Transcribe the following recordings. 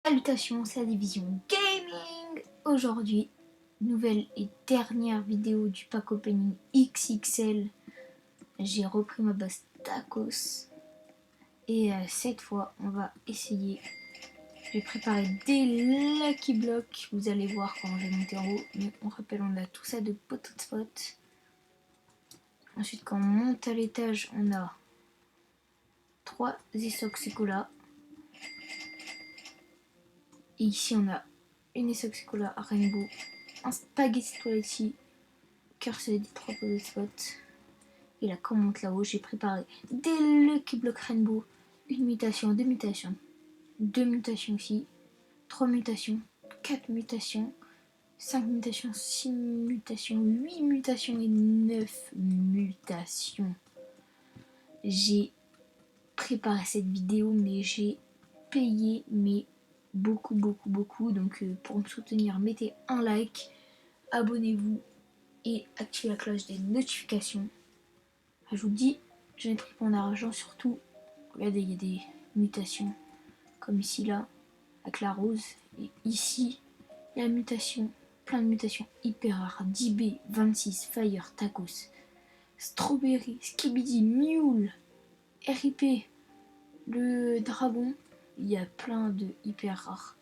Salutations, c'est la division gaming. Aujourd'hui, nouvelle et dernière vidéo du pack opening XXL. J'ai repris ma base tacos et cette fois on va essayer. J'ai préparé des Lucky Blocks, vous allez voir quand je vais monter en haut, mais on rappelle, on a tout ça de potot spot. Ensuite, quand on monte à l'étage, on a 3 Isoxicola. Et ici on a une Isoxicola Rainbow, un spaghetti toiletti, curseur des 3 pots de spot. Et là, quand on monte là-haut, j'ai préparé des Lucky Block Rainbow, une mutation, deux mutations, 2 mutations ici, 3 mutations, 4 mutations, 5 mutations, 6 mutations, 8 mutations et 9 mutations. J'ai préparé cette vidéo, mais j'ai payé beaucoup. Donc pour me soutenir, mettez un like, abonnez-vous et activez la cloche des notifications. Je vous dis, je n'ai pris mon argent surtout. Regardez, il y a des mutations comme ici là avec la rose, et ici il y a la mutation, plein de mutations hyper rares. DB, 26, Fire, Tacos, Strawberry, Skibidi, Mule, RIP, le dragon. Il y a plein de hyper rares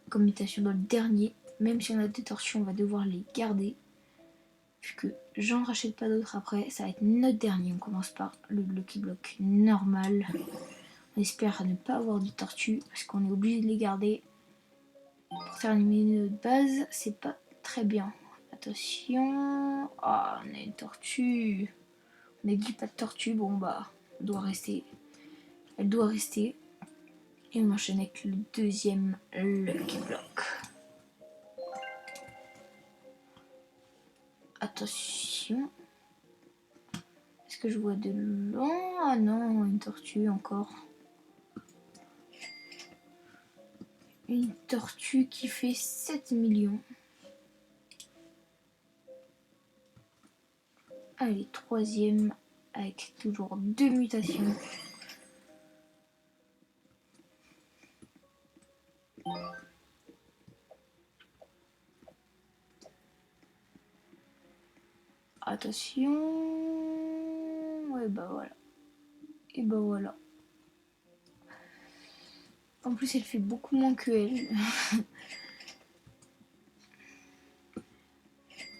comme mutation dans le dernier. Même si on a des tortues, on va devoir les garder vu que j'en rachète pas d'autres après. Ça va être notre dernier. On commence par le Lucky Block normal. On espère ne pas avoir de tortues parce qu'on est obligé de les garder pour terminer notre base. C'est pas très bien. Attention. Ah, on a une tortue. On n'a dit pas de tortue. Bon bah, elle doit rester. Elle doit rester. Et on enchaîne avec le deuxième Lucky Block. Attention. Est-ce que je vois de long? Ah non, une tortue encore. Une tortue qui fait 7 millions. Allez, troisième avec toujours 2 mutations. Attention. Ouais, bah voilà. Et bah voilà. En plus, elle fait beaucoup moins que elle.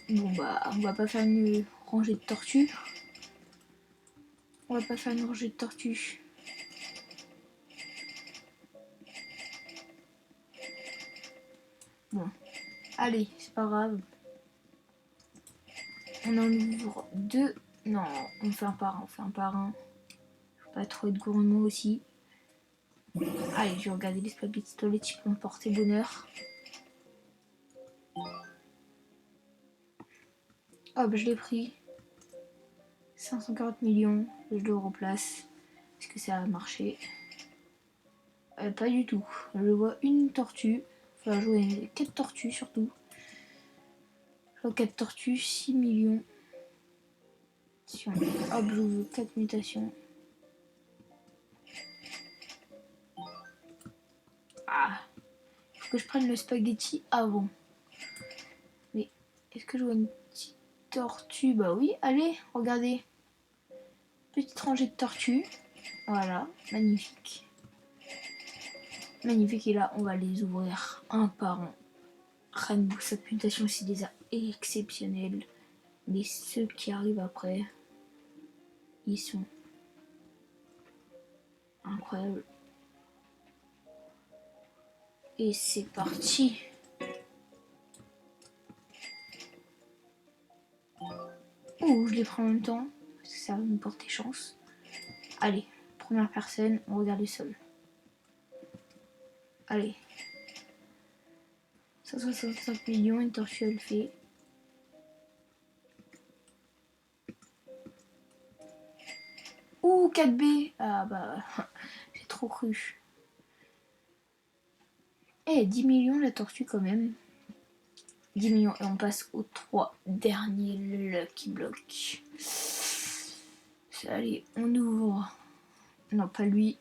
Bon bah, on va pas faire une rangée de tortues. On va pas faire une rangée de tortues. Bon, allez, c'est pas grave. On en ouvre 2. Non, on fait un par un, Faut pas trop être gourmand aussi. Allez, je vais regarder les spaghettis toilettes pour me porter bonheur. Hop, je l'ai pris. 540 millions, je le replace. Est-ce que ça a marché? Pas du tout. Je vois une tortue. Enfin, jouer 4 tortues surtout. Je vois 4 tortues, 6 millions. Hop, j'ouvre 4 mutations. Ah, il faut que je prenne le spaghetti avant. Mais est-ce que je vois une petite tortue? Bah oui, allez, regardez. Petite rangée de tortues. Voilà, magnifique. Magnifique, et là, on va les ouvrir un par un. Rainbow, cette mutation, c'est déjà exceptionnel. Mais ceux qui arrivent après, ils sont incroyables. Et c'est parti. Oh, je les prends en même temps, parce que ça va me porter chance. Allez, première personne, on regarde le sol. Allez. 165 millions, une tortue elle fait. Ouh, 4B. Ah bah, j'ai trop cru. 10 millions la tortue quand même. 10 millions et on passe aux 3 derniers Lucky Blocks. Allez, on ouvre. Non, pas lui.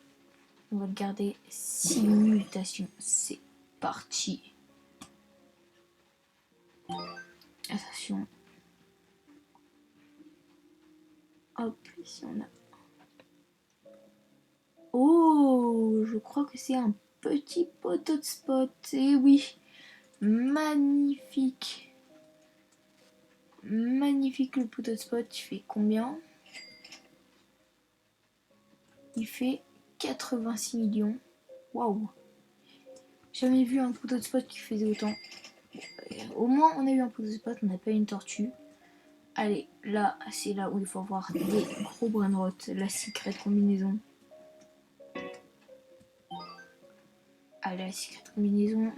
On va le garder. 6 mutations. C'est parti. Attention. Hop, ici on a... Oh, je crois que c'est un petit poteau de spot. Et oui, magnifique. Magnifique le poteau de spot. Il fait combien? Il fait 86 millions. Waouh. Jamais vu un poteau de spot qui faisait autant. Au moins on a eu un poteau de spot, on n'a pas eu une tortue. Allez, là, c'est là où il faut avoir des gros brainrot, la secret combinaison. Allez, la secret combinaison.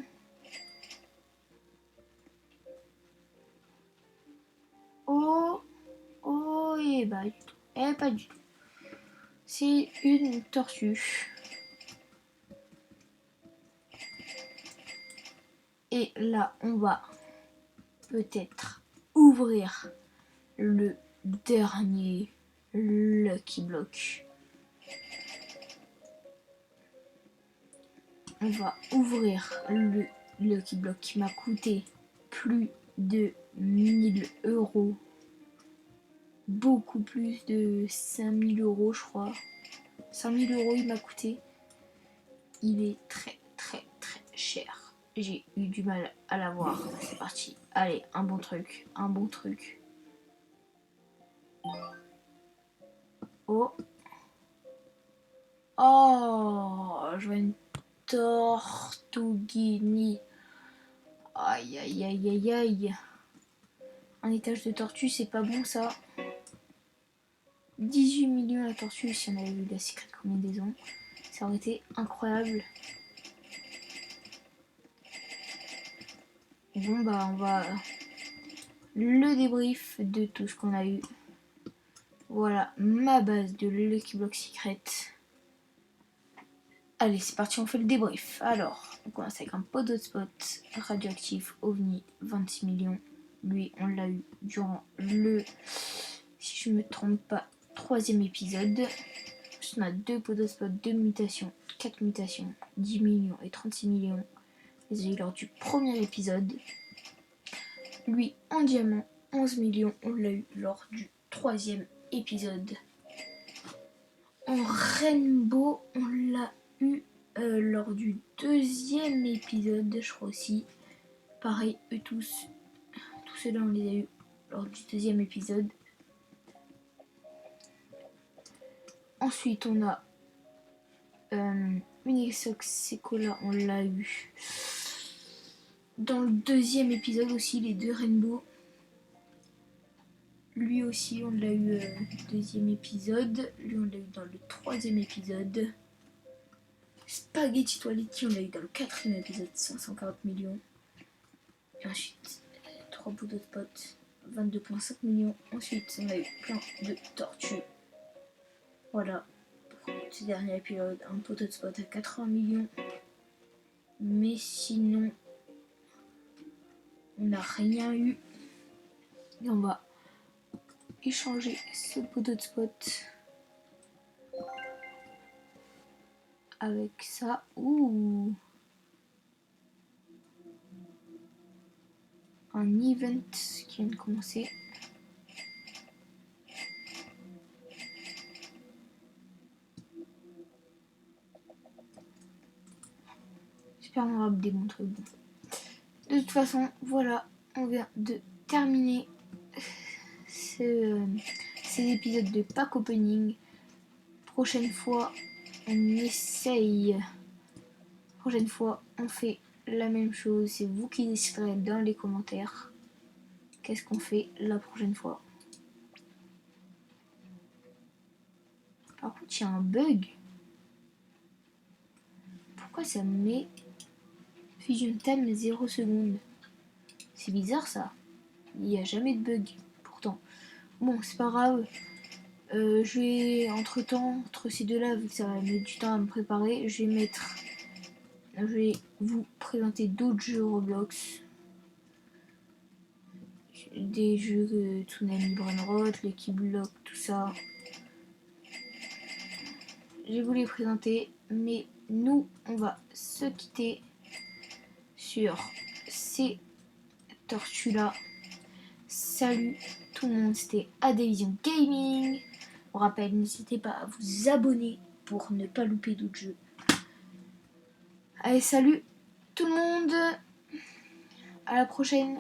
Oh, oh, et bah du tout. Eh, pas du tout. C'est une tortue. Et là, on va peut-être ouvrir le dernier Lucky Block. On va ouvrir le Lucky Block qui m'a coûté plus de 1000 €. Beaucoup plus de 5000 € je crois. 5000 € il m'a coûté. Il est très très très cher. J'ai eu du mal à l'avoir. C'est parti. Allez, un bon truc. Un bon truc. Oh. Oh, je vois une Tortuguini. Aïe aïe aïe aïe aïe. Un étage de tortue, c'est pas bon ça. 18 millions la tortue, si on avait eu la secret combinaison. Ça aurait été incroyable. Bon bah on va le débrief de tout ce qu'on a eu. Voilà ma base de Lucky Block Secret. Allez c'est parti, on fait le débrief. Alors on commence avec un poteau de spot radioactif OVNI 26 millions. Lui on l'a eu durant le, si je me trompe pas, 3e épisode. On a 2 poteaux de spot, 2 mutations, 4 mutations, 10 millions et 36 millions. Les a eu lors du premier épisode. Lui en diamant 11 millions, on l'a eu lors du 3e épisode. En rainbow, on l'a eu lors du 2e épisode, je crois aussi. Pareil, eux tous ceux-là on les a eu lors du 2e épisode. Ensuite on a Unisoxicola, on l'a eu dans le 2e épisode aussi, les 2 rainbow. Lui aussi, on l'a eu 2e épisode. Lui, on l'a eu dans le 3e épisode. Spaghetti Toiletti, on l'a eu dans le 4e épisode, 540 millions. Et ensuite, 3 bouts de spot, 22,5 millions. Ensuite, on a eu plein de tortues. Voilà, pour ce dernier épisode, un poteau de spot à 80 millions. Mais sinon, on n'a rien eu. Et on va échanger ce poteau de spot avec ça. Ouh, un event qui vient de commencer. Super honorable des bons trucs. De toute façon, voilà, on vient de terminer ces épisodes de pack opening. Prochaine fois, on essaye. Prochaine fois, on fait la même chose. C'est vous qui déciderez dans les commentaires qu'est-ce qu'on fait la prochaine fois. Par contre, il y a un bug. Pourquoi ça me met Fusion Time 0 secondes? C'est bizarre ça. Il n'y a jamais de bug pourtant. Bon, c'est pas grave. Je vais entre ces deux-là, vu que ça va mettre du temps à me préparer, je vais vous présenter d'autres jeux Roblox. Des jeux Tsunami Brainrot, Lucky Block, tout ça. Je vais vous les présenter, mais nous, on va se quitter. sur ces tortues-là. Salut tout le monde, c'était Adévision Gaming. On rappelle, n'hésitez pas à vous abonner pour ne pas louper d'autres jeux. Allez, salut tout le monde, à la prochaine.